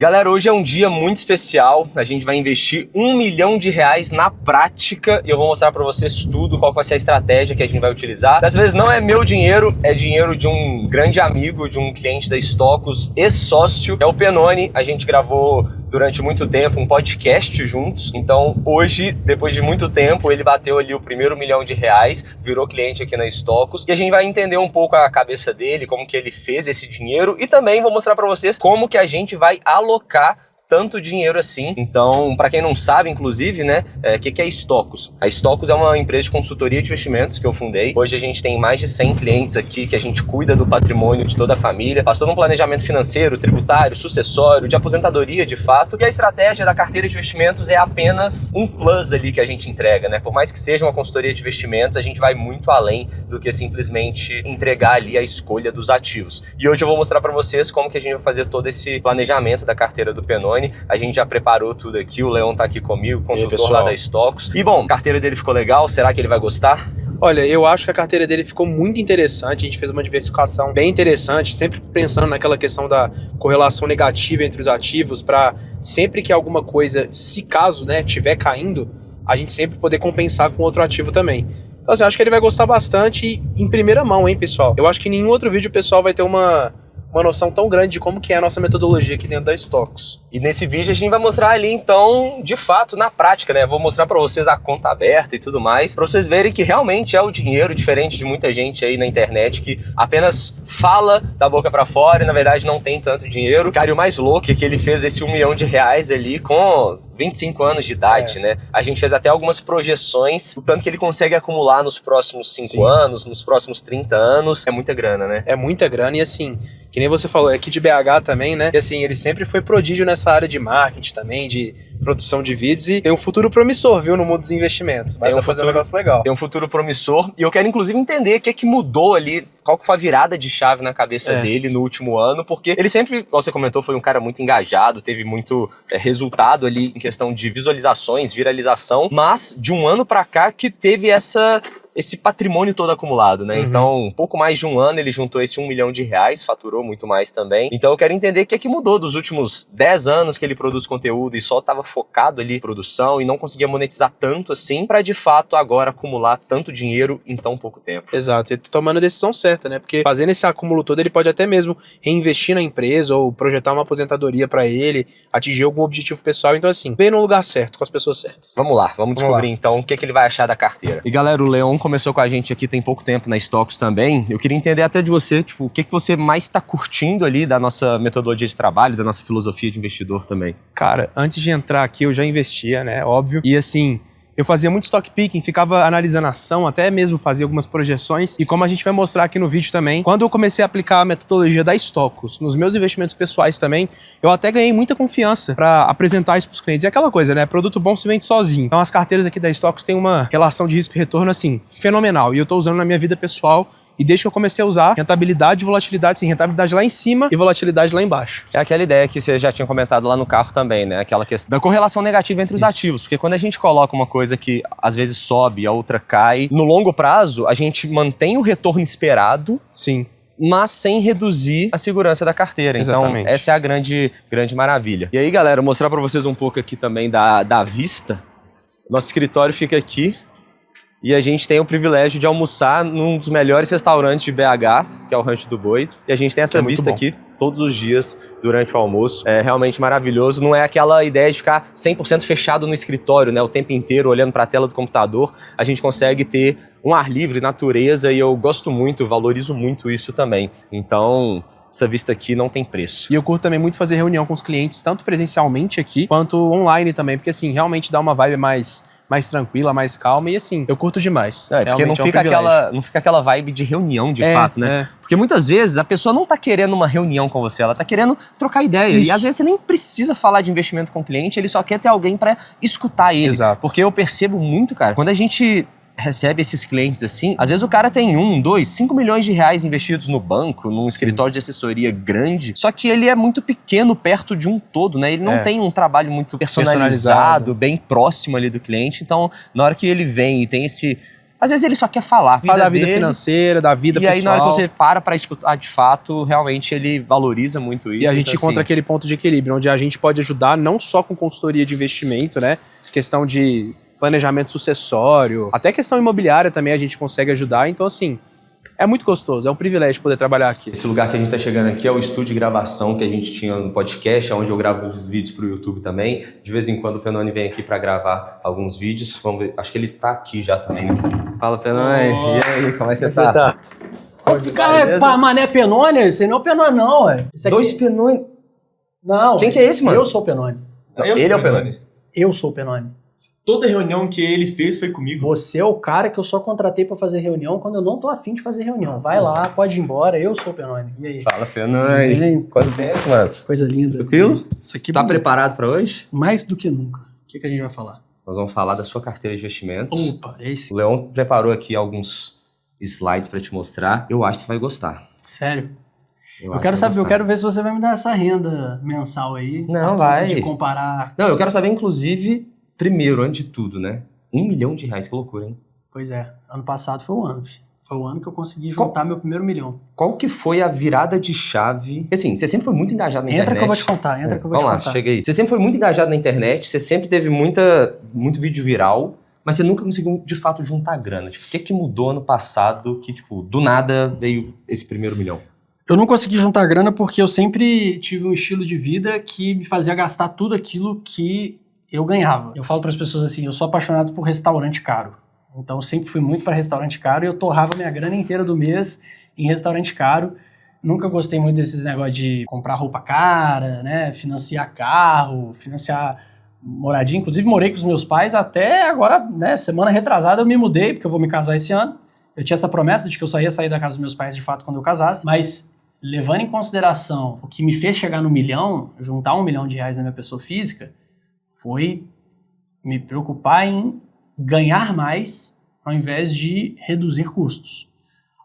Galera, hoje é um dia muito especial, a gente vai investir R$1 milhão na prática e eu vou mostrar pra vocês tudo, qual vai ser a estratégia que a gente vai utilizar. Dessa vez não é meu dinheiro, é dinheiro de um grande amigo, de um cliente da Stocus, ex-sócio, é o Penoni. A gente gravou durante muito tempo um podcast juntos, então hoje, depois de muito tempo, ele bateu ali o primeiro R$1 milhão, virou cliente aqui na Stocus e a gente vai entender um pouco a cabeça dele, como que ele fez esse dinheiro e também vou mostrar pra vocês como que a gente vai alocar tanto dinheiro assim. Então, para quem não sabe, inclusive, né, o que é a Stocus? A Stocus é uma empresa de consultoria de investimentos que eu fundei. Hoje a gente tem mais de 100 clientes aqui que a gente cuida do patrimônio de toda a família, faz todo um planejamento financeiro, tributário, sucessório, de aposentadoria de fato. E a estratégia da carteira de investimentos é apenas um plus ali que a gente entrega, né? Por mais que seja uma consultoria de investimentos, a gente vai muito além do que simplesmente entregar ali a escolha dos ativos. E hoje eu vou mostrar para vocês como que a gente vai fazer todo esse planejamento da carteira do Penoni. A gente já preparou tudo aqui, o Leon tá aqui comigo, consultor lá da Stocus. E bom, a carteira dele ficou legal, será que ele vai gostar? Olha, eu acho que a carteira dele ficou muito interessante, a gente fez uma diversificação bem interessante, sempre pensando naquela questão da correlação negativa entre os ativos, para sempre que alguma coisa, se caso, né, tiver caindo, a gente sempre poder compensar com outro ativo também. Então assim, eu acho que ele vai gostar bastante em primeira mão, hein, pessoal? Eu acho que em nenhum outro vídeo o pessoal vai ter uma noção tão grande de como que é a nossa metodologia aqui dentro da Stocus. E nesse vídeo a gente vai mostrar ali, então, de fato, na prática, né? Vou mostrar pra vocês a conta aberta e tudo mais, pra vocês verem que realmente é o dinheiro, diferente de muita gente aí na internet que apenas fala da boca pra fora e, na verdade, não tem tanto dinheiro. Cara, e o mais louco é que ele fez esse R$1 milhão ali com 25 anos de idade, né? A gente fez até algumas projeções, o tanto que ele consegue acumular nos próximos 5 anos, nos próximos 30 anos. É muita grana, né? É muita grana e assim, que nem você falou, é aqui de BH também, né? E assim, ele sempre foi prodígio nessa área de marketing também, de produção de vídeos e tem um futuro promissor, viu, no mundo dos investimentos. Vai fazer um negócio legal. Tem um futuro promissor e eu quero inclusive entender o que é que mudou ali, qual que foi a virada de chave na cabeça dele no último ano, porque ele sempre, como você comentou, foi um cara muito engajado, teve muito resultado ali em questão de visualizações, viralização, mas de um ano pra cá que teve esse patrimônio todo acumulado, né? Então, um pouco mais de um ano ele juntou esse R$1 milhão, faturou muito mais também. Então eu quero entender o que é que mudou dos últimos 10 anos que ele produz conteúdo e só estava focado ali em produção e não conseguia monetizar tanto assim, para de fato agora acumular tanto dinheiro em tão pouco tempo. Exato, ele tá tomando a decisão certa, né? Porque fazendo esse acúmulo todo, ele pode até mesmo reinvestir na empresa ou projetar uma aposentadoria para ele, atingir algum objetivo pessoal. Então assim, bem no lugar certo, com as pessoas certas. Vamos lá, vamos descobrir então o que é que ele vai achar da carteira. E galera, o Leon começou com a gente aqui tem pouco tempo na Stocus também. Eu queria entender até de você, tipo, o que você mais está curtindo ali da nossa metodologia de trabalho, da nossa filosofia de investidor também. Cara, antes de entrar aqui eu já investia, né, óbvio. E assim, eu fazia muito stock picking, ficava analisando a ação, até mesmo fazia algumas projeções. E como a gente vai mostrar aqui no vídeo também, quando eu comecei a aplicar a metodologia da Stocus nos meus investimentos pessoais também, eu até ganhei muita confiança para apresentar isso para os clientes. E aquela coisa, né? Produto bom se vende sozinho. Então as carteiras aqui da Stocus têm uma relação de risco e retorno assim, fenomenal. E eu tô usando na minha vida pessoal. E desde que eu comecei a usar, rentabilidade e volatilidade, sim, rentabilidade lá em cima e volatilidade lá embaixo. É aquela ideia que você já tinha comentado lá no carro também, né? Aquela questão da correlação negativa entre os ativos. Porque quando a gente coloca uma coisa que às vezes sobe e a outra cai, no longo prazo, a gente mantém o retorno esperado. Sim. Mas sem reduzir a segurança da carteira. Exatamente. Então, essa é a grande maravilha. E aí, galera, vou mostrar para vocês um pouco aqui também da vista. Nosso escritório fica aqui. E a gente tem o privilégio de almoçar num dos melhores restaurantes de BH, que é o Rancho do Boi. E a gente tem essa vista aqui todos os dias durante o almoço. É realmente maravilhoso. Não é aquela ideia de ficar 100% fechado no escritório, né? O tempo inteiro olhando para a tela do computador. A gente consegue ter um ar livre, natureza, e eu gosto muito, valorizo muito isso também. Então, essa vista aqui não tem preço. E eu curto também muito fazer reunião com os clientes, tanto presencialmente aqui, quanto online também, porque assim, realmente dá uma vibe mais tranquila, mais calma, e assim, eu curto demais. Porque não fica aquela vibe de reunião de fato, né? Porque muitas vezes a pessoa não tá querendo uma reunião com você, ela tá querendo trocar ideia. Isso. E às vezes você nem precisa falar de investimento com o cliente, ele só quer ter alguém pra escutar ele. Exato. Porque eu percebo muito, cara, quando a gente recebe esses clientes assim, às vezes o cara tem 1, 2, 5 milhões de reais investidos no banco, num escritório de assessoria grande, só que ele é muito pequeno perto de um todo, né? Ele não tem um trabalho muito personalizado, bem próximo ali do cliente. Então, na hora que ele vem e tem Às vezes ele só quer falar. Fala da vida dele, financeira, da vida pessoal. E aí, na hora que você para escutar de fato, realmente ele valoriza muito isso. E a gente então, encontra assim, aquele ponto de equilíbrio, onde a gente pode ajudar não só com consultoria de investimento, né? Questão de planejamento sucessório, até questão imobiliária também a gente consegue ajudar. Então, assim, é muito gostoso, é um privilégio poder trabalhar aqui. Esse lugar que a gente tá chegando aqui é o estúdio de gravação que a gente tinha no podcast, onde eu gravo os vídeos pro YouTube também. De vez em quando o Penoni vem aqui para gravar alguns vídeos. Vamos ver, acho que ele tá aqui já também, né? Fala, Penoni. E aí, como é que você tá? Cara, mané Penoni? Esse não é o Penoni, não, ué. Esse aqui... Dois Penoni. Não. Quem que é esse, mano? Eu sou o Penoni. Ele é o Penoni. Eu sou o Penoni. Toda reunião que ele fez foi comigo. Você é o cara que eu só contratei pra fazer reunião quando eu não tô afim de fazer reunião. Vai lá, pode ir embora, eu sou o Penoni. E aí? Fala, Penoni. Quanto tempo, mano? Coisa linda. Tranquilo? Isso aqui Tá preparado pra hoje? mais do que nunca. O que a gente vai falar? Nós vamos falar da sua carteira de investimentos. Opa, esse. O Leon preparou aqui alguns slides pra te mostrar. Eu acho que você vai gostar. Sério? Eu acho quero que vai saber, eu gostar. quero ver se você vai me dar essa renda mensal aí. Não, a vai. ponto de comparar. Não, eu quero saber, inclusive, primeiro, antes de tudo, né? R$1 milhão, que loucura, hein? Pois é, ano passado foi o ano. Foi o ano que eu consegui juntar meu primeiro milhão. Qual que foi a virada de chave? Assim, você sempre foi muito engajado na internet. Entra que eu vou te contar, entra que eu vou te Vamos lá, contar. chega aí. Você sempre foi muito engajado na internet, você sempre teve muito vídeo viral, mas você nunca conseguiu, de fato, juntar grana. Tipo, o que mudou ano passado que, tipo, do nada veio esse primeiro milhão? Eu não consegui juntar grana porque eu sempre tive um estilo de vida que me fazia gastar tudo aquilo que eu ganhava. Eu falo para as pessoas assim, eu sou apaixonado por restaurante caro. Então eu sempre fui muito para restaurante caro e eu torrava minha grana inteira do mês em restaurante caro. Nunca gostei muito desses negócios de comprar roupa cara, né, financiar carro, financiar moradia. Inclusive morei com os meus pais até agora, né, semana retrasada eu me mudei porque eu vou me casar esse ano. Eu tinha essa promessa de que eu só ia sair da casa dos meus pais de fato quando eu casasse, mas levando em consideração o que me fez chegar no milhão, juntar R$1 milhão na minha pessoa física, foi me preocupar em ganhar mais ao invés de reduzir custos.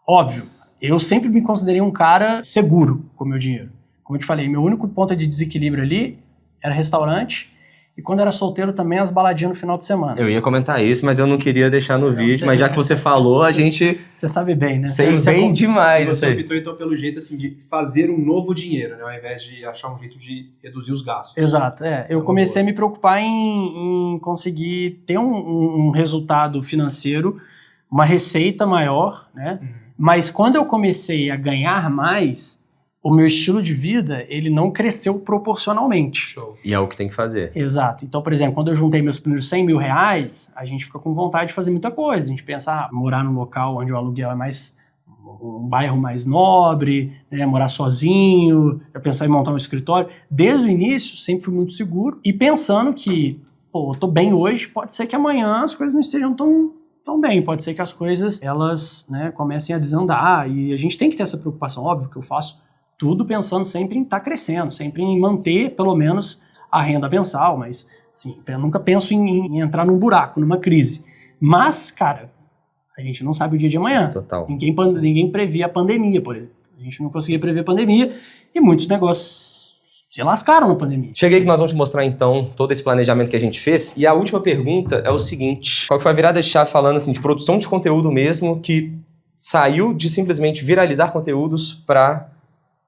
Óbvio, eu sempre me considerei um cara seguro com o meu dinheiro. Como eu te falei, meu único ponto de desequilíbrio ali era restaurante e quando eu era solteiro também as baladinhas no final de semana. Eu ia comentar isso, mas eu não queria deixar no vídeo, mas já que você falou, a gente... Você sabe bem, né? Sei bem demais isso Você aí. optou então pelo jeito assim de fazer um novo dinheiro, né? Ao invés de achar um jeito de reduzir os gastos. Exato, eu comecei a me preocupar em conseguir ter um resultado financeiro, uma receita maior, né? Mas quando eu comecei a ganhar mais, o meu estilo de vida, ele não cresceu proporcionalmente. Show. E é o que tem que fazer. Exato. Então, por exemplo, quando eu juntei meus primeiros R$100 mil, a gente fica com vontade de fazer muita coisa. A gente pensa, morar num local onde o aluguel é mais... um bairro mais nobre, né, morar sozinho, eu pensar em montar um escritório. Desde o início, sempre fui muito seguro e pensando que, pô, eu tô bem hoje, pode ser que amanhã as coisas não estejam tão bem, pode ser que as coisas, elas, né, comecem a desandar e a gente tem que ter essa preocupação, óbvio que eu faço tudo pensando sempre em estar crescendo, sempre em manter, pelo menos, a renda mensal, mas, assim, eu nunca penso em entrar num buraco, numa crise. Mas, cara, a gente não sabe o dia de amanhã. Total. Ninguém previa a pandemia, por exemplo. A gente não conseguia prever a pandemia e muitos negócios se lascaram na pandemia. Cheguei que nós vamos te mostrar, então, todo esse planejamento que a gente fez. E a última pergunta é o seguinte. Qual que foi a virada de chave falando, assim, de produção de conteúdo mesmo, que saiu de simplesmente viralizar conteúdos para,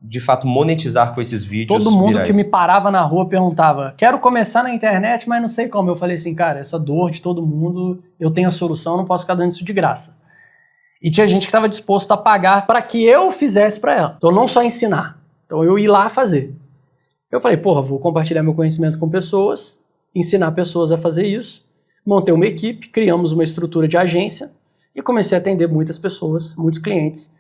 de fato, monetizar com esses vídeos Todo mundo virais? que me parava na rua perguntava, quero começar na internet, mas não sei como. Eu falei assim, cara, essa dor de todo mundo, eu tenho a solução, não posso ficar dando isso de graça. E tinha gente que estava disposto a pagar para que eu fizesse para ela. Então, não só ensinar. Então, eu ir lá fazer. Eu falei, porra, vou compartilhar meu conhecimento com pessoas, ensinar pessoas a fazer isso. Montei uma equipe, criamos uma estrutura de agência e comecei a atender muitas pessoas, muitos clientes,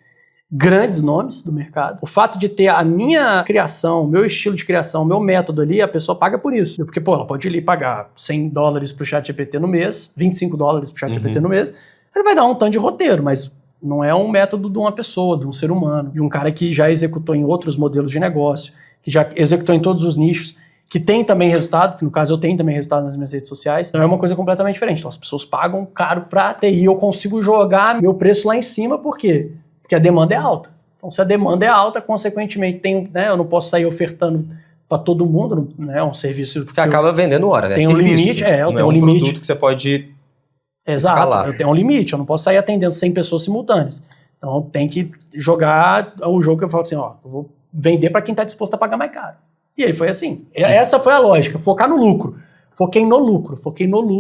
grandes nomes do mercado. O fato de ter a minha criação, o meu estilo de criação, o meu método ali, a pessoa paga por isso. Porque, pô, ela pode ir ali pagar $100 pro ChatGPT no mês, $25 pro ChatGPT no mês, ele vai dar um tanto de roteiro, mas não é um método de uma pessoa, de um ser humano, de um cara que já executou em outros modelos de negócio, que já executou em todos os nichos, que tem também resultado, que no caso eu tenho também resultado nas minhas redes sociais, então é uma coisa completamente diferente. Então as pessoas pagam caro pra ter, e eu consigo jogar meu preço lá em cima, por quê? Porque a demanda é alta. Então se a demanda é alta, consequentemente eu não posso sair ofertando para todo mundo, né, um serviço... Porque acaba vendendo hora, né? Tem um limite, eu tenho um limite. Produto que você pode Exato, escalar. eu tenho um limite, eu não posso sair atendendo 100 pessoas simultâneas. Então tem que jogar o jogo que eu falo assim, ó, eu vou vender para quem tá disposto a pagar mais caro. E aí foi assim. Essa foi a lógica, focar no lucro. Foquei no lucro.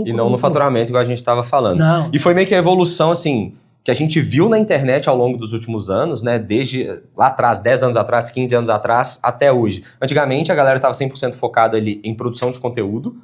E não no faturamento, igual a gente estava falando. Não. E foi meio que a evolução, assim, que a gente viu na internet ao longo dos últimos anos, né? Desde lá atrás, 10 anos atrás, 15 anos atrás, até hoje. Antigamente, a galera estava 100% focada ali em produção de conteúdo,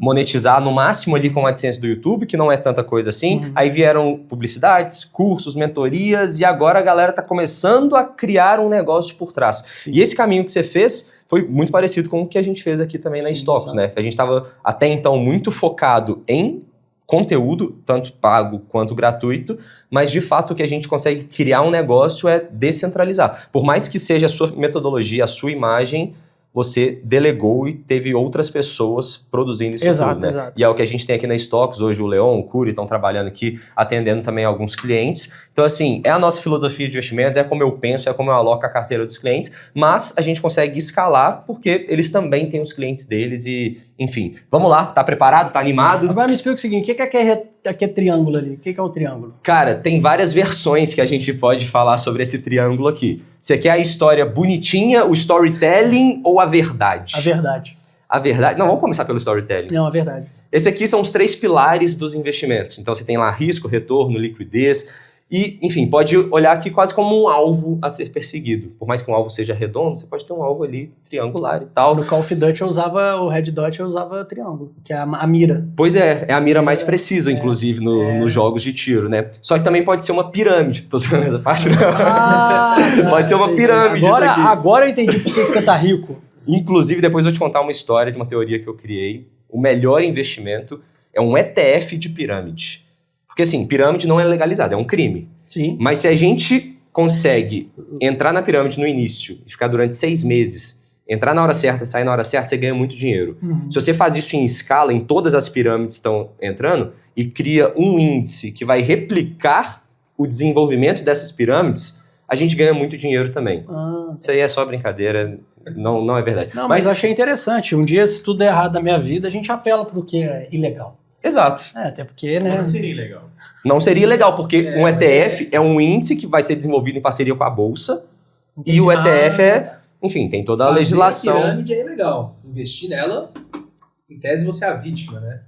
monetizar no máximo ali com a AdSense do YouTube, que não é tanta coisa assim. Aí vieram publicidades, cursos, mentorias, e agora a galera está começando a criar um negócio por trás. Sim. E esse caminho que você fez foi muito parecido com o que a gente fez aqui também na Stocks, né? A gente estava até então muito focado em conteúdo, tanto pago quanto gratuito, mas de fato o que a gente consegue criar um negócio é descentralizar. Por mais que seja a sua metodologia, a sua imagem, você delegou e teve outras pessoas produzindo isso tudo, né? Exato. E é o que a gente tem aqui na Stocks, hoje o Leon, o Curi estão trabalhando aqui, atendendo também alguns clientes. Então assim, é a nossa filosofia de investimentos, é como eu penso, é como eu aloco a carteira dos clientes, mas a gente consegue escalar porque eles também têm os clientes deles e, enfim. Vamos lá, tá preparado, tá animado? Agora me explica o seguinte, o que é aquele triângulo ali? O que é o triângulo? Cara, tem várias versões que a gente pode falar sobre esse triângulo aqui. Você quer a história bonitinha, o storytelling ou a verdade? A verdade. A verdade? Não, vamos começar pelo storytelling. Não, a verdade. Esse aqui são os 3 pilares dos investimentos. Então você tem lá risco, retorno, liquidez e, enfim, pode olhar aqui quase como um alvo a ser perseguido. Por mais que um alvo seja redondo, você pode ter um alvo ali triangular e tal. No Call of Duty eu usava o Red Dot, eu usava triângulo, que é a mira. Pois é a mira mais precisa, inclusive, nos jogos de tiro, né? Só que também pode ser uma pirâmide. Tô sabendo essa parte? Não. Pode ser uma pirâmide isso aqui. Agora eu entendi por que você tá rico. Inclusive, depois eu vou te contar uma história de uma teoria que eu criei. O melhor investimento é um ETF de pirâmide. Porque assim, pirâmide não é legalizada, é um crime. Sim. Mas se a gente consegue entrar na pirâmide no início e ficar durante 6 meses, entrar na hora certa, sair na hora certa, você ganha muito dinheiro. Se você faz isso em escala, em todas as pirâmides que estão entrando, e cria um índice que vai replicar o desenvolvimento dessas pirâmides, a gente ganha muito dinheiro também. Isso aí é só brincadeira, não é verdade. Não, mas eu achei interessante. Um dia, se tudo der errado na minha vida, a gente apela pro que é ilegal. Exato. Até porque, né? Não seria legal. Não seria legal, porque um ETF é um índice que vai ser desenvolvido em parceria com a Bolsa, e o ETF enfim, tem toda a legislação. A pirâmide é legal. Investir nela, em tese você é a vítima, né?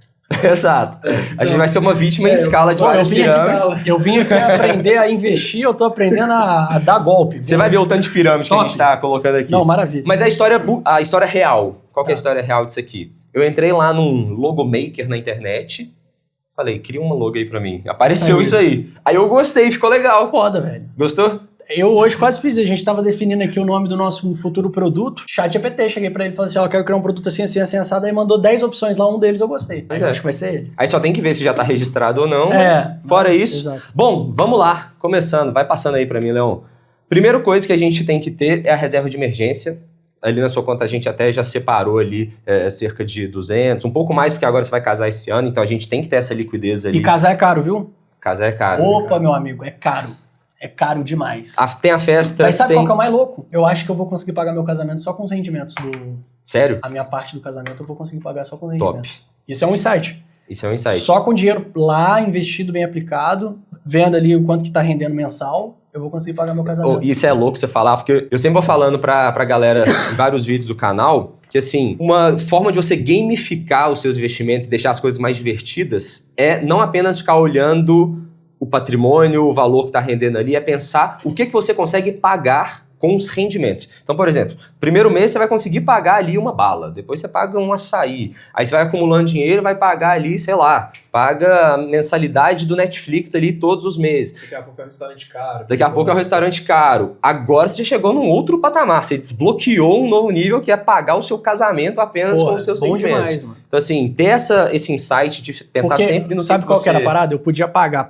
Exato. A gente vai ser uma vítima em escala de várias pirâmides. Eu vim aqui aprender a investir, eu tô aprendendo a dar golpe. Você vai ver o tanto de pirâmide que a gente tá colocando aqui. Não, maravilha. Mas a história real, qual que é a história real disso aqui? Eu entrei lá num logo maker na internet, falei, cria uma logo aí pra mim. Apareceu isso aí. Aí eu gostei, ficou legal. Foda, velho. Gostou? Eu hoje quase fiz, a gente tava definindo aqui o nome do nosso futuro produto, ChatGPT, cheguei pra ele e falei assim, ó, eu quero criar um produto assim, assim, assim, assado, aí mandou 10 opções lá, um deles eu gostei. Aí eu acho que vai ser ele. Aí só tem que ver se já tá registrado ou não, mas fora isso... Exato. Bom, vamos lá, começando, vai passando aí pra mim, Leon. Primeira coisa que a gente tem que ter é a reserva de emergência. Ali na sua conta a gente até já separou ali cerca de 200, um pouco mais, porque agora você vai casar esse ano, então a gente tem que ter essa liquidez ali. E casar é caro, viu? Casar é caro. Opa, meu amigo, é caro. É caro demais. Tem a festa... Mas sabe tem... qual que é o mais louco? Eu acho que eu vou conseguir pagar meu casamento só com os rendimentos do... Sério? A minha parte do casamento eu vou conseguir pagar só com os Top. rendimentos. Isso é um insight. Isso é um insight. Só com dinheiro lá, investido, bem aplicado, vendo ali o quanto que tá rendendo mensal, eu vou conseguir pagar meu casamento. Isso é louco você falar, porque eu sempre vou falando pra galera em vários vídeos do canal, que assim, uma forma de você gamificar os seus investimentos, deixar as coisas mais divertidas, é não apenas ficar olhando o patrimônio, o valor que está rendendo ali, é pensar o que você consegue pagar com os rendimentos. Então, por exemplo, primeiro mês você vai conseguir pagar ali uma bala, depois você paga um açaí, aí você vai acumulando dinheiro e vai pagar ali, sei lá, paga a mensalidade do Netflix ali todos os meses. Daqui a pouco é um restaurante caro. Daqui a pouco é um restaurante caro. Agora você já chegou num outro patamar, você desbloqueou um novo nível que é pagar o seu casamento apenas com os seus bom rendimentos. demais, mano. Então assim, ter esse insight de pensar Porque, sempre no sabe que qual você... que era a parada? Eu podia pagar,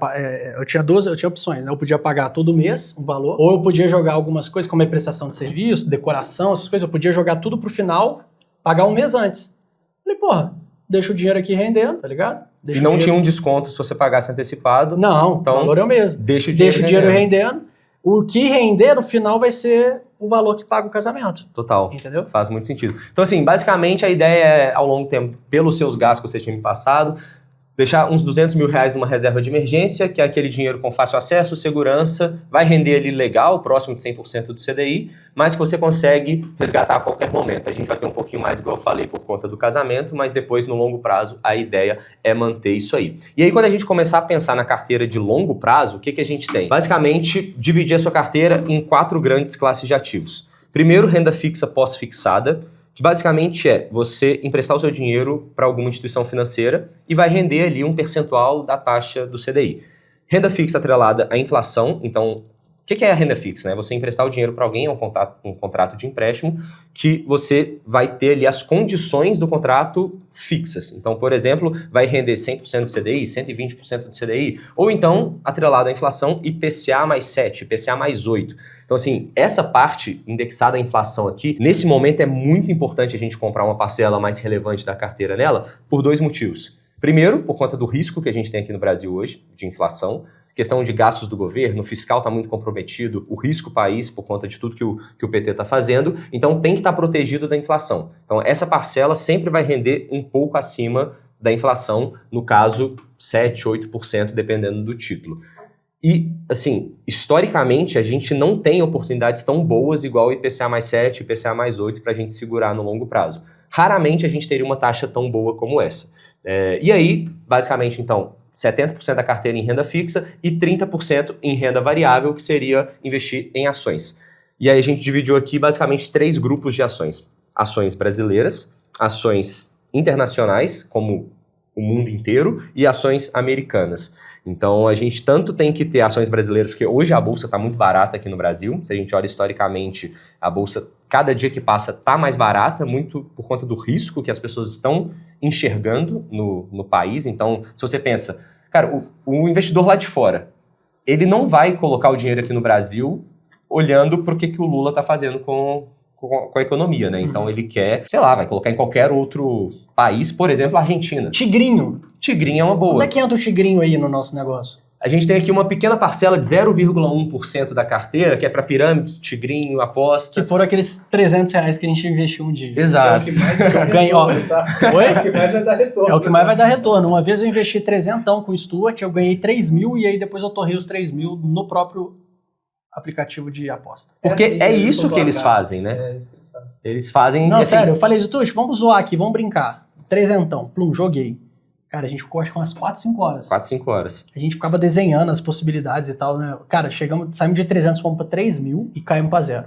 eu tinha opções, né? Eu podia pagar todo mês um valor, ou eu podia jogar algumas coisas, como é prestação de serviço, decoração, essas coisas, eu podia jogar tudo pro final, pagar um mês antes. Falei, porra, deixa o dinheiro aqui rendendo, tá ligado? E não tinha um desconto se você pagasse antecipado. Não, então, o valor é o mesmo. Deixa o dinheiro rendendo. O que render no final vai ser o valor que paga o casamento. Total. Entendeu? Faz muito sentido. Então, assim, basicamente a ideia é, ao longo do tempo, pelos seus gastos que você tinha me passado, deixar uns 200 mil reais numa reserva de emergência, que é aquele dinheiro com fácil acesso, segurança, vai render ali legal, próximo de 100% do CDI, mas que você consegue resgatar a qualquer momento. A gente vai ter um pouquinho mais, igual eu falei, por conta do casamento, mas depois, no longo prazo, a ideia é manter isso aí. E aí, quando a gente começar a pensar na carteira de longo prazo, o que a gente tem? Basicamente, dividir a sua carteira em 4 grandes classes de ativos. Primeiro, renda fixa pós-fixada, que basicamente é você emprestar o seu dinheiro para alguma instituição financeira e vai render ali um percentual da taxa do CDI. Renda fixa atrelada à inflação, então, o que é a renda fixa? Né? Você emprestar o dinheiro para alguém, é um contrato de empréstimo, que você vai ter ali as condições do contrato fixas. Então, por exemplo, vai render 100% do CDI, 120% do CDI, ou então, atrelado à inflação, IPCA mais 7, IPCA mais 8. Então, assim, essa parte indexada à inflação aqui, nesse momento é muito importante a gente comprar uma parcela mais relevante da carteira nela, por 2 motivos. Primeiro, por conta do risco que a gente tem aqui no Brasil hoje, de inflação, questão de gastos do governo, o fiscal está muito comprometido, o risco país por conta de tudo que o PT está fazendo, então tem que estar protegido da inflação. Então essa parcela sempre vai render um pouco acima da inflação, no caso 7, 8%, dependendo do título. E, assim, historicamente a gente não tem oportunidades tão boas igual o IPCA mais 7, IPCA mais 8 para a gente segurar no longo prazo. Raramente a gente teria uma taxa tão boa como essa. E aí, basicamente, então, 70% da carteira em renda fixa e 30% em renda variável, que seria investir em ações. E aí a gente dividiu aqui basicamente 3 grupos de ações. Ações brasileiras, ações internacionais, como o mundo inteiro, e ações americanas. Então a gente tanto tem que ter ações brasileiras, porque hoje a bolsa está muito barata aqui no Brasil. Se a gente olha historicamente, a bolsa, cada dia que passa, está mais barata, muito por conta do risco que as pessoas estão enxergando no país. Então, se você pensa, cara, o investidor lá de fora, ele não vai colocar o dinheiro aqui no Brasil olhando para o que o Lula está fazendo com a economia, né? Então ele quer, sei lá, vai colocar em qualquer outro país, por exemplo, a Argentina. Tigrinho. Tigrinho é uma boa. Como é que entra o tigrinho aí no nosso negócio? A gente tem aqui uma pequena parcela de 0,1% da carteira, que é para pirâmides, tigrinho, aposta. Que foram aqueles R$300 que a gente investiu um dia. Exato. É o que mais vai dar Ganho, ó. retorno, tá? Oi? É o que mais vai dar retorno. É o que mais vai dar retorno. Uma vez eu investi 300 com o Stuart, eu ganhei 3 mil e aí depois eu torrei os 3 mil no próprio aplicativo de aposta. Porque assim, é eles isso que eles colocaram. fazem, né? É isso que eles fazem. Eles fazem... Não, assim, sério, eu falei, Stuart, vamos zoar aqui, vamos brincar. 300, plum, joguei. Cara, a gente ficou acho que umas 4, 5 horas. 4, 5 horas. A gente ficava desenhando as possibilidades e tal, né? Cara, saímos de 300, fomos pra 3 mil e caímos pra 0.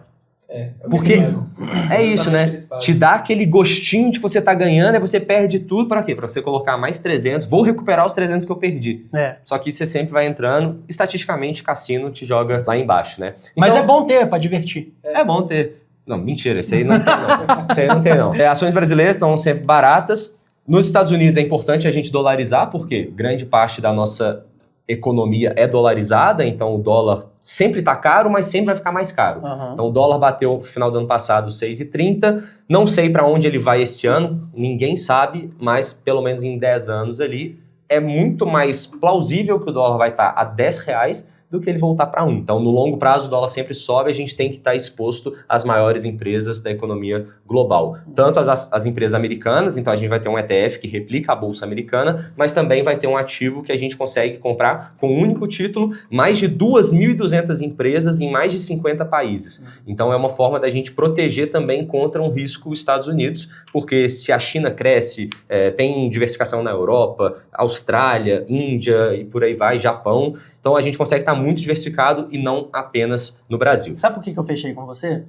É o que Porque eles fazem. é isso, Exatamente o que né? eles fazem. Te dá aquele gostinho de que você tá ganhando, e você perde tudo pra quê? Pra você colocar mais 300, vou recuperar os 300 que eu perdi. É. Só que você sempre vai entrando, estatisticamente, cassino te joga lá embaixo, né? Mas Então, é bom ter, pra divertir. é bom ter. Não, mentira, esse aí não tem não. Esse aí não tem não. Ações brasileiras estão sempre baratas. Nos Estados Unidos é importante a gente dolarizar, porque grande parte da nossa economia é dolarizada, então o dólar sempre está caro, mas sempre vai ficar mais caro. Uhum. Então o dólar bateu no final do ano passado 6,30, não sei para onde ele vai esse ano, ninguém sabe, mas pelo menos em 10 anos ali, é muito mais plausível que o dólar vai estar a R$10 do que ele voltar para 1. Então, no longo prazo, o dólar sempre sobe, a gente tem que estar exposto às maiores empresas da economia global. Tanto as empresas americanas, então a gente vai ter um ETF que replica a bolsa americana, mas também vai ter um ativo que a gente consegue comprar com um único título, mais de 2.200 empresas em mais de 50 países. Então, é uma forma da gente proteger também contra um risco Estados Unidos, porque se a China cresce, tem diversificação na Europa, Austrália, Índia e por aí vai, Japão, então a gente consegue estar muito diversificado e não apenas no Brasil. Sabe por que eu fechei com você?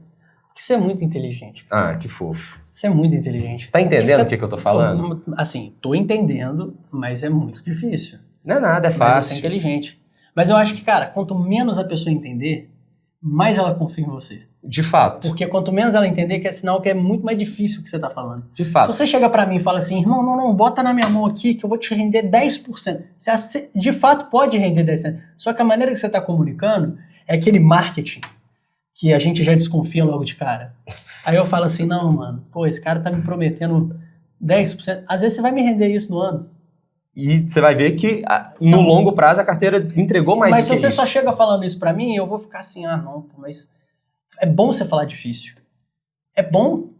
Porque você é muito inteligente. Ah, que fofo. Você é muito inteligente. Você tá entendendo o Você- que eu tô falando? Assim, tô entendendo, mas é muito difícil. Não é nada, é Mas você é fácil. inteligente. Mas eu acho que, cara, quanto menos a pessoa entender, mais ela confia em você. De fato, Porque quanto menos ela entender, que é sinal que é muito mais difícil o que você tá falando. de fato. Se você chega pra mim e fala assim, irmão, não, bota na minha mão aqui que eu vou te render 10%. Você de fato pode render 10%. Só que a maneira que você tá comunicando é aquele marketing que a gente já desconfia logo de cara. Aí eu falo assim, não, mano, pô, esse cara tá me prometendo 10%. Às vezes você vai me render isso no ano. E você vai ver que no longo prazo a carteira entregou mais Mas do se que você isso. só chega falando isso pra mim, eu vou ficar assim, ah, não, pô, mas é bom você falar difícil. É bom,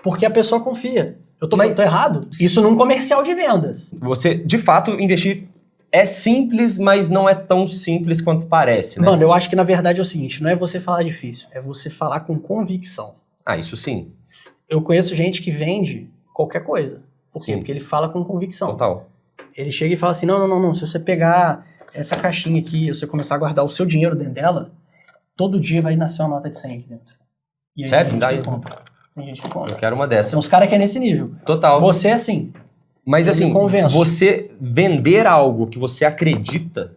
porque a pessoa confia. Eu tô errado? Isso num comercial de vendas. Você, de fato, investir é simples, mas não é tão simples quanto parece, né? Mano, eu acho que na verdade é o seguinte, não é você falar difícil, é você falar com convicção. Ah, isso sim. Eu conheço gente que vende qualquer coisa. Por quê? Sim. Porque ele fala com convicção. Total. Ele chega e fala assim, não, se você pegar essa caixinha aqui e você começar a guardar o seu dinheiro dentro dela, todo dia vai nascer uma nota de 100 aqui dentro. E aí Sério? tem Daí- gente que compra. Tem gente que compra. Eu quero uma dessa. São os caras que é nesse nível. Total. Você é assim. Mas eu assim, me convenço. você vender algo que você acredita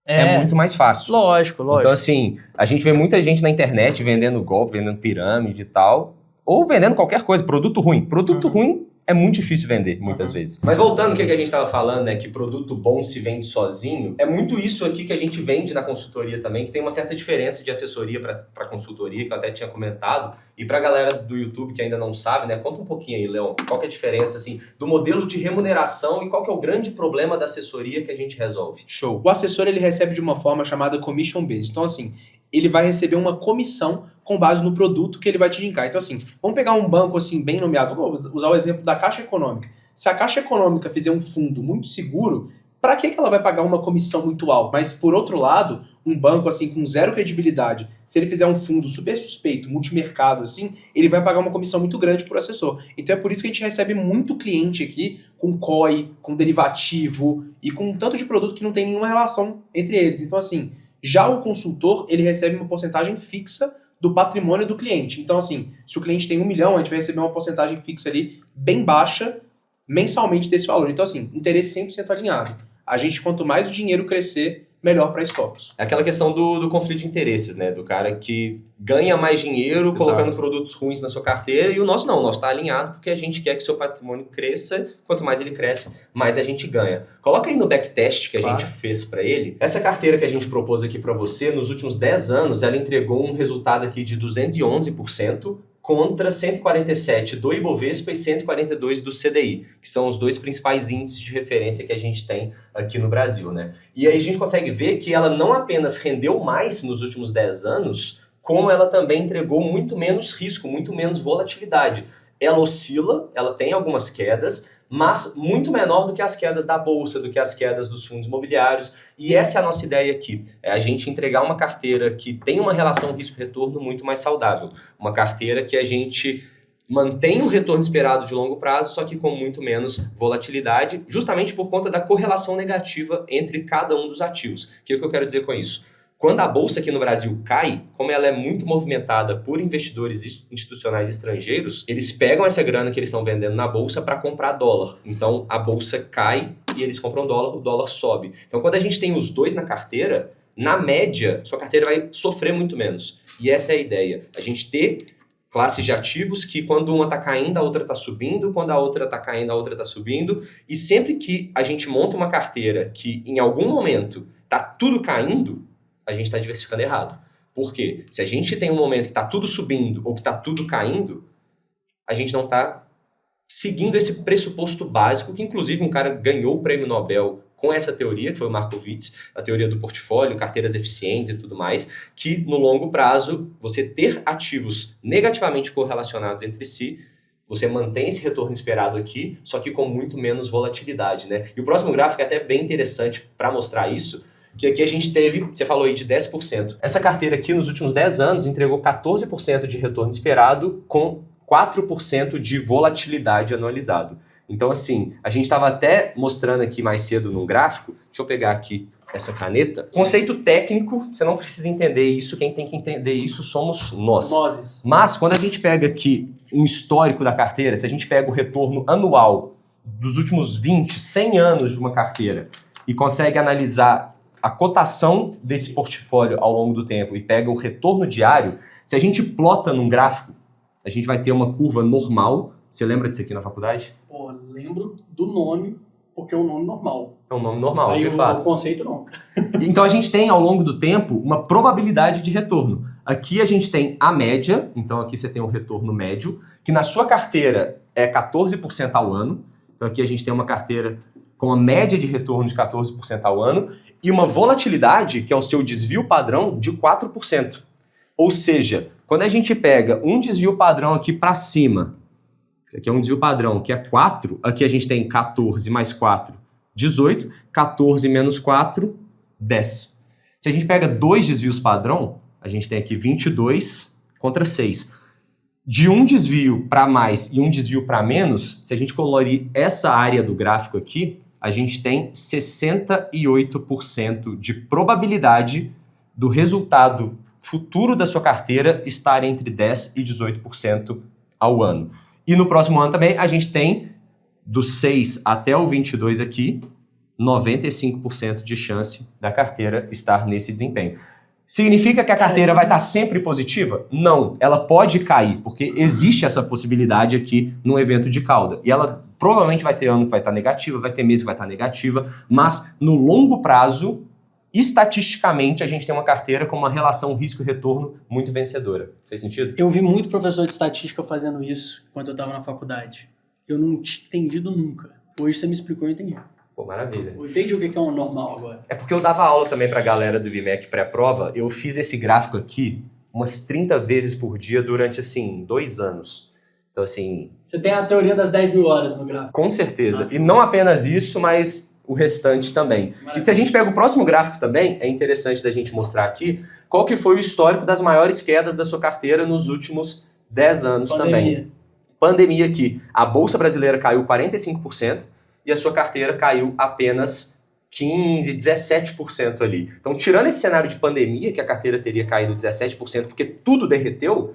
é muito mais fácil. Lógico. Então, assim, a gente vê muita gente na internet vendendo golpe, vendendo pirâmide e tal, ou vendendo qualquer coisa, produto ruim. Produto ruim é muito difícil vender, muitas vezes. Mas voltando ao que a gente estava falando, né, que produto bom se vende sozinho, é muito isso aqui que a gente vende na consultoria também, que tem uma certa diferença de assessoria para consultoria, que eu até tinha comentado. E para a galera do YouTube que ainda não sabe, né, conta um pouquinho aí, Leon, qual que é a diferença, assim, do modelo de remuneração e qual que é o grande problema da assessoria que a gente resolve? Show. O assessor, ele recebe de uma forma chamada commission based. Então, assim, ele vai receber uma comissão com base no produto que ele vai te indicar. Então, assim, vamos pegar um banco, assim, bem nomeado. Vou usar o exemplo da Caixa Econômica. Se a Caixa Econômica fizer um fundo muito seguro, para que ela vai pagar uma comissão muito alta? Mas, por outro lado, um banco, assim, com zero credibilidade, se ele fizer um fundo super suspeito, multimercado, assim, ele vai pagar uma comissão muito grande por assessor. Então, é por isso que a gente recebe muito cliente aqui com COI, com derivativo e com um tanto de produto que não tem nenhuma relação entre eles. Então, assim, já o consultor, ele recebe uma porcentagem fixa do patrimônio do cliente. Então, assim, se o cliente tem 1 milhão, a gente vai receber uma porcentagem fixa ali, bem baixa, mensalmente desse valor. Então, assim, interesse 100% alinhado. A gente, quanto mais o dinheiro crescer, melhor para estoques. É aquela questão do conflito de interesses, né? Do cara que ganha mais dinheiro colocando produtos ruins na sua carteira e o nosso não. O nosso está alinhado porque a gente quer que o seu patrimônio cresça. Quanto mais ele cresce, mais a gente ganha. Coloca aí no backtest que a gente fez para ele. Essa carteira que a gente propôs aqui para você, nos últimos 10 anos, ela entregou um resultado aqui de 211%, contra 147 do Ibovespa e 142 do CDI, que são os dois principais índices de referência que a gente tem aqui no Brasil, né? E aí a gente consegue ver que ela não apenas rendeu mais nos últimos 10 anos, como ela também entregou muito menos risco, muito menos volatilidade. Ela oscila, ela tem algumas quedas, mas muito menor do que as quedas da bolsa, do que as quedas dos fundos imobiliários. E essa é a nossa ideia aqui, é a gente entregar uma carteira que tem uma relação risco-retorno muito mais saudável. Uma carteira que a gente mantém o retorno esperado de longo prazo, só que com muito menos volatilidade, justamente por conta da correlação negativa entre cada um dos ativos. O que eu quero dizer com isso? Quando a bolsa aqui no Brasil cai, como ela é muito movimentada por investidores institucionais estrangeiros, eles pegam essa grana que eles estão vendendo na bolsa para comprar dólar. Então a bolsa cai e eles compram dólar, o dólar sobe. Então quando a gente tem os dois na carteira, na média, sua carteira vai sofrer muito menos. E essa é a ideia. A gente ter classes de ativos que quando uma está caindo, a outra está subindo, quando a outra está caindo, a outra está subindo. E sempre que a gente monta uma carteira que em algum momento está tudo caindo, a gente está diversificando errado. Por quê? Se a gente tem um momento que está tudo subindo ou que está tudo caindo, a gente não está seguindo esse pressuposto básico, que inclusive um cara ganhou o prêmio Nobel com essa teoria, que foi o Markowitz, a teoria do portfólio, carteiras eficientes e tudo mais, que no longo prazo, você ter ativos negativamente correlacionados entre si, você mantém esse retorno esperado aqui, só que com muito menos volatilidade, né? E o próximo gráfico é até bem interessante para mostrar isso, que aqui a gente teve, você falou aí, de 10%. Essa carteira aqui, nos últimos 10 anos, entregou 14% de retorno esperado com 4% de volatilidade anualizado. Então, assim, a gente estava até mostrando aqui mais cedo num gráfico, deixa eu pegar aqui essa caneta. Conceito técnico, você não precisa entender isso, quem tem que entender isso somos nós. Nozes. Mas, quando a gente pega aqui um histórico da carteira, se a gente pega o retorno anual dos últimos 20, 100 anos de uma carteira e consegue analisar a cotação desse portfólio ao longo do tempo e pega o retorno diário, se a gente plota num gráfico, a gente vai ter uma curva normal. Você lembra disso aqui na faculdade? Pô, lembro do nome, porque é um nome normal. É um nome normal, Aí de fato. O conceito não. Então a gente tem ao longo do tempo uma probabilidade de retorno. Aqui a gente tem a média, então aqui você tem o retorno médio, que na sua carteira é 14% ao ano. Então aqui a gente tem uma carteira com uma média de retorno de 14% ao ano e uma volatilidade, que é o seu desvio padrão, de 4%. Ou seja, quando a gente pega um desvio padrão aqui para cima Aqui é um desvio padrão, que é 4. Aqui a gente tem 14 mais 4, 18. 14 menos 4, 10. Se a gente pega 2 desvios padrão, a gente tem aqui 22 contra 6. De um desvio para mais e um desvio para menos, se a gente colorir essa área do gráfico aqui, a gente tem 68% de probabilidade do resultado futuro da sua carteira estar entre 10% e 18% ao ano. E no próximo ano também a gente tem, do 6 até o 22 aqui, 95% de chance da carteira estar nesse desempenho. Significa que a carteira vai estar sempre positiva? Não, ela pode cair, porque existe essa possibilidade aqui no evento de cauda. E ela provavelmente vai ter ano que vai estar negativa, vai ter mês que vai estar negativa, mas no longo prazo, estatisticamente, a gente tem uma carteira com uma relação risco-retorno muito vencedora. Fez sentido? Eu vi muito professor de estatística fazendo isso quando eu estava na faculdade. Eu não tinha entendido nunca. Hoje você me explicou, eu entendi. Pô, maravilha. Eu entendi o que é um normal agora. É porque eu dava aula também pra galera do IBMEC pré-prova. Eu fiz esse gráfico aqui umas 30 vezes por dia durante, 2 anos. Então, Você tem a teoria das 10 mil horas no gráfico. com certeza. E não apenas isso, mas o restante também. E se a gente pega o próximo gráfico também, é interessante da gente mostrar aqui qual que foi o histórico das maiores quedas da sua carteira nos últimos 10 anos também. Pandemia aqui. A Bolsa Brasileira caiu 45% e a sua carteira caiu apenas 15%, 17% ali. Então, tirando esse cenário de pandemia, que a carteira teria caído 17%, porque tudo derreteu,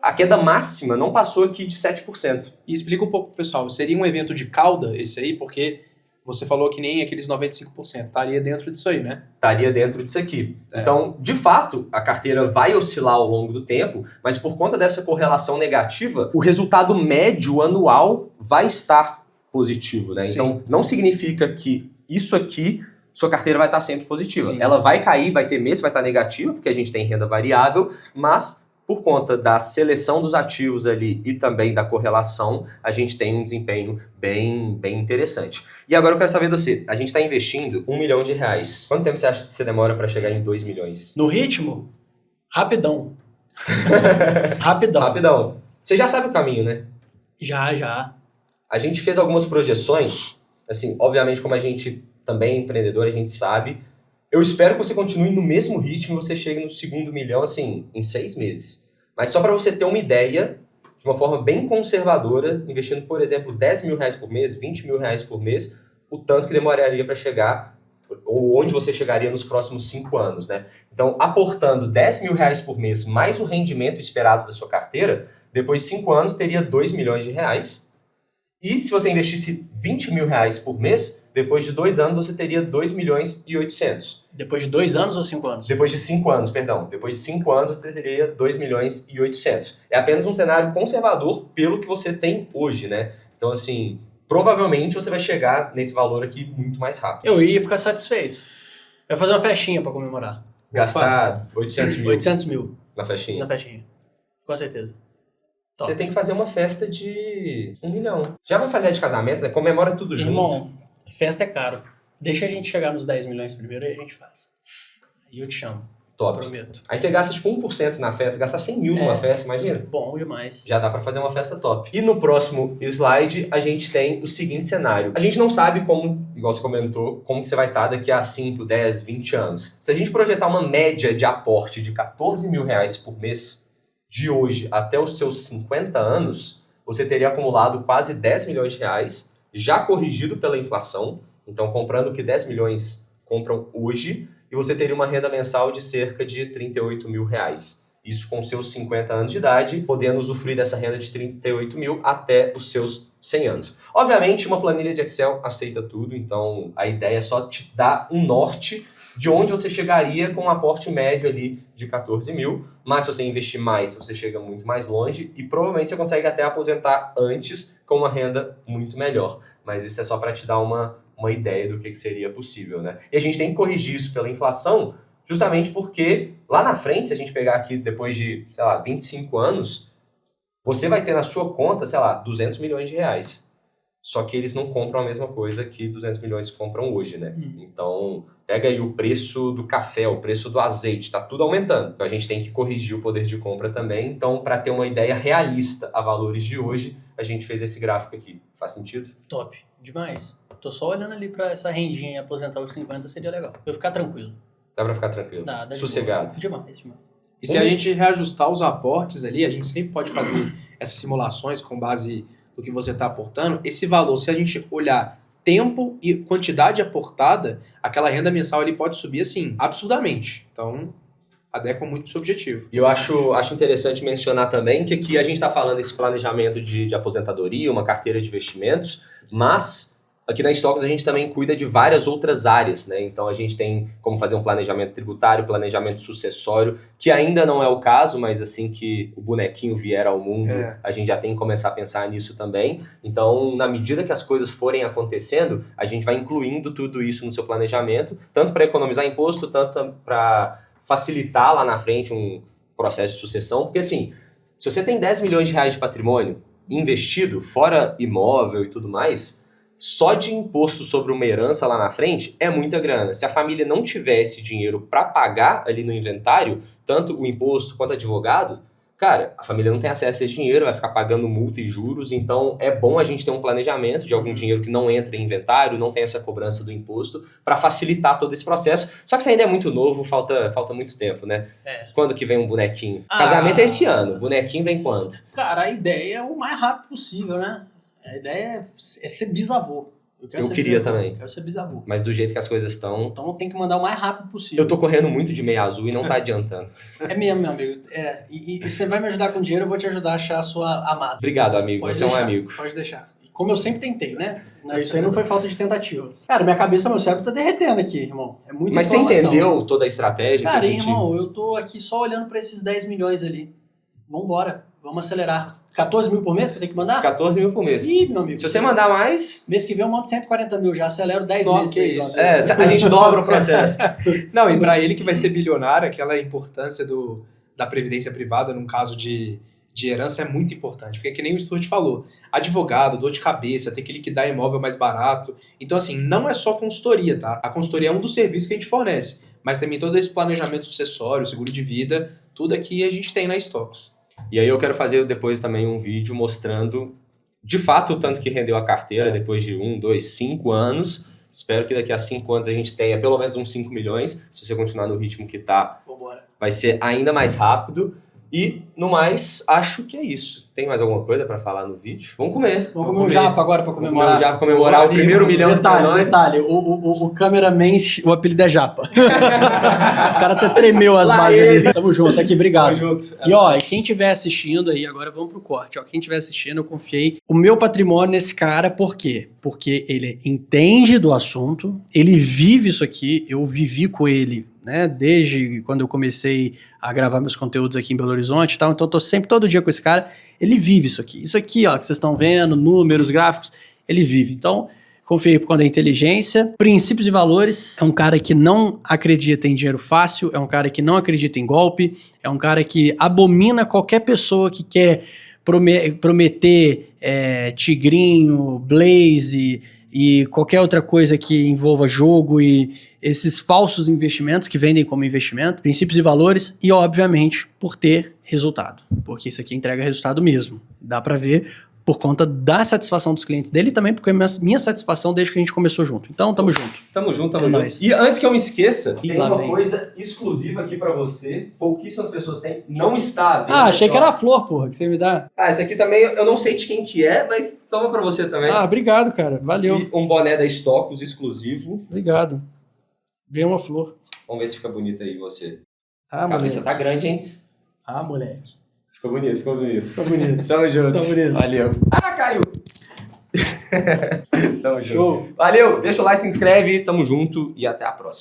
a queda máxima não passou aqui de 7%. E explica um pouco pro pessoal, seria um evento de cauda esse aí? Porque você falou que nem aqueles 95%, estaria dentro disso aí, né? Estaria dentro disso aqui. Então, de fato, a carteira vai oscilar ao longo do tempo, mas por conta dessa correlação negativa, o resultado médio anual vai estar positivo, né? Então, não significa que isso aqui, sua carteira vai estar sempre positiva. Sim. Ela vai cair, vai ter mês, vai estar negativa, porque a gente tem renda variável, mas por conta da seleção dos ativos ali e também da correlação, a gente tem um desempenho bem interessante. E agora eu quero saber de você, a gente está investindo R$1 milhão. Quanto tempo você acha que você demora para chegar em 2 milhões? No ritmo, rapidão. Rapidão. Rapidão. Você já sabe o caminho, né? Já. A gente fez algumas projeções, obviamente como a gente também é empreendedor, a gente sabe. Eu espero que você continue no mesmo ritmo e você chegue no segundo milhão, em 6 meses. Mas só para você ter uma ideia, de uma forma bem conservadora, investindo, por exemplo, R$10 mil por mês, R$20 mil por mês, o tanto que demoraria para chegar, ou onde você chegaria nos próximos 5 anos, né? Então, aportando R$10 mil por mês, mais o rendimento esperado da sua carteira, depois de 5 anos teria R$2 milhões. E se você investisse R$20 mil por mês, depois de 2 anos você teria 2 milhões e 800. Depois de 2 anos ou 5 anos? Depois de 5 anos, perdão. Depois de 5 anos você teria 2 milhões e 800. É apenas um cenário conservador pelo que você tem hoje, né? Então, provavelmente você vai chegar nesse valor aqui muito mais rápido. Eu ia ficar satisfeito. Eu ia fazer uma festinha pra comemorar. Gastar 800 mil 800 mil na festinha. na festinha. Com certeza. Você tem que fazer uma festa de 1 milhão. Já vai fazer a de casamento, né? Comemora tudo junto. Irmão, festa é caro. Deixa a gente chegar nos 10 milhões primeiro e a gente faz. Aí eu te chamo. Top. Prometo. Aí você gasta 1% na festa, gasta 100 mil numa festa, imagina. Bom demais. Já dá pra fazer uma festa top. E no próximo slide, a gente tem o seguinte cenário. A gente não sabe como, igual você comentou, como que você vai estar daqui a 5, 10, 20 anos. Se a gente projetar uma média de aporte de R$14 mil por mês, de hoje até os seus 50 anos, você teria acumulado quase R$10 milhões, já corrigido pela inflação. Então, comprando o que 10 milhões compram hoje, e você teria uma renda mensal de cerca de R$38 mil. Isso com seus 50 anos de idade, podendo usufruir dessa renda de 38 mil até os seus 100 anos. Obviamente, uma planilha de Excel aceita tudo, então a ideia é só te dar um norte de onde você chegaria com um aporte médio ali de 14 mil, mas se você investir mais, você chega muito mais longe e provavelmente você consegue até aposentar antes com uma renda muito melhor. Mas isso é só para te dar uma ideia do que seria possível, né? E a gente tem que corrigir isso pela inflação, justamente porque lá na frente, se a gente pegar aqui depois de, 25 anos, você vai ter na sua conta, R$200 milhões. Só que eles não compram a mesma coisa que 200 milhões compram hoje, né? Então, pega aí o preço do café, o preço do azeite, tá tudo aumentando. Então, a gente tem que corrigir o poder de compra também. Então, para ter uma ideia realista a valores de hoje, a gente fez esse gráfico aqui. Faz sentido? Top, demais. Tô só olhando ali pra essa rendinha e aposentar os 50 seria legal. Eu ficar tranquilo. Dá para ficar tranquilo? Dá de sossegado. boa. Demais. E se a gente reajustar os aportes ali, a gente sempre pode fazer essas simulações com base no que você está aportando. Esse valor, se a gente olhar tempo e quantidade aportada, aquela renda mensal ali pode subir assim, absurdamente. Então, adequa muito pro seu objetivo. E eu acho interessante mencionar também que aqui a gente está falando desse planejamento de aposentadoria, uma carteira de investimentos, mas aqui na Stocks a gente também cuida de várias outras áreas, né? Então a gente tem como fazer um planejamento tributário, planejamento sucessório, que ainda não é o caso, mas assim que o bonequinho vier ao mundo, a gente já tem que começar a pensar nisso também. Então, na medida que as coisas forem acontecendo, a gente vai incluindo tudo isso no seu planejamento, tanto para economizar imposto, tanto para facilitar lá na frente um processo de sucessão, porque assim, se você tem 10 milhões de reais de patrimônio investido, fora imóvel e tudo mais, só de imposto sobre uma herança lá na frente é muita grana. Se a família não tiver esse dinheiro para pagar ali no inventário, tanto o imposto quanto advogado, cara, a família não tem acesso a esse dinheiro, vai ficar pagando multa e juros, então é bom a gente ter um planejamento de algum dinheiro que não entra em inventário, não tem essa cobrança do imposto, para facilitar todo esse processo. Só que isso ainda é muito novo, falta muito tempo, né? Quando que vem um bonequinho? Casamento é esse ano, bonequinho vem quando? Cara, a ideia é o mais rápido possível, né? A ideia é ser bisavô. Eu queria também. Eu quero ser bisavô. Mas do jeito que as coisas estão... Então tem que mandar o mais rápido possível. Eu tô correndo muito de meia azul e não tá adiantando. É mesmo, meu amigo. E você vai me ajudar com dinheiro, eu vou te ajudar a achar a sua amada. Obrigado, amigo. Pode Você deixar, é um amigo. Pode deixar. Como eu sempre tentei, né? Isso aí não foi falta de tentativas. Cara, minha cabeça, meu cérebro tá derretendo aqui, irmão. É muita Mas informação. você entendeu toda a estratégia? Cara, irmão, eu tô aqui só olhando pra esses 10 milhões ali. Vambora. Vamos acelerar. 14 mil por mês que eu tenho que mandar? 14 mil por mês. Ih, meu amigo. Se você mandar mais... Mês que vem eu mando 140 mil, já acelero 10 Nossa, meses. que aí, isso. pronto. a gente dobra o processo. Não, e para ele que vai ser bilionário, aquela importância da previdência privada, num caso de herança, é muito importante. Porque que nem o Stuart falou, advogado, dor de cabeça, ter que liquidar imóvel mais barato. Então, assim, não é só consultoria, tá? A consultoria é um dos serviços que a gente fornece. Mas também todo esse planejamento sucessório, seguro de vida, tudo aqui a gente tem na Stocks. E aí eu quero fazer depois também um vídeo mostrando, de fato, o tanto que rendeu a carteira depois de 1, 2, 5 anos. Espero que daqui a 5 anos a gente tenha pelo menos uns 5 milhões. Se você continuar no ritmo que tá, vai ser ainda mais rápido. E, no mais, acho que é isso. Tem mais alguma coisa pra falar no vído? Vamos comer. Vamos comer o japa agora pra comemorar. Vamos comer o japa, comemorar o primeiro milhão do canal. Detalhe, o cameraman, o apelido é Japa. O cara até tremeu as bases ali. Tamo junto, aqui, obrigado. Tamo junto. E ó, quem estiver assistindo aí, agora vamos pro corte. Ó, quem estiver assistindo, eu confiei o meu patrimônio nesse cara, por quê? Porque ele entende do assunto, ele vive isso aqui, eu vivi com ele, né, desde quando eu comecei a gravar meus conteúdos aqui em Belo Horizonte e tal, então eu tô sempre, todo dia com esse cara, ele vive isso aqui. Isso aqui, ó, que vocês estão vendo, números, gráficos, ele vive. Então, confiei por conta da inteligência, princípios e valores, é um cara que não acredita em dinheiro fácil, é um cara que não acredita em golpe, é um cara que abomina qualquer pessoa que quer prometer tigrinho, blaze e qualquer outra coisa que envolva jogo e esses falsos investimentos que vendem como investimento, princípios e valores e, obviamente, por ter resultado, porque isso aqui entrega resultado mesmo. Dá pra ver por conta da satisfação dos clientes dele e também porque minha satisfação desde que a gente começou junto. Então, tamo junto. Tamo junto. Nóis. E antes que eu me esqueça, tem lá uma vem. coisa exclusiva aqui pra você. Pouquíssimas pessoas têm. Não está à venda. Ah, achei que era a flor, porra, que você me dá. Ah, esse aqui também, eu não sei de quem que é, mas toma pra você também. Ah, obrigado, cara. Valeu. E um boné da Stocks exclusivo. Obrigado. Ganhei uma flor. Vamos ver se fica bonito aí você. Ah, A cabeça moleque. tá grande, hein? Ah, moleque. Ficou bonito, ficou bonito. Ficou bonito. Tamo junto. Tá bonito. Valeu. Ah, caiu! Tamo junto. Show. Valeu, deixa o like, se inscreve, tamo junto e até a próxima.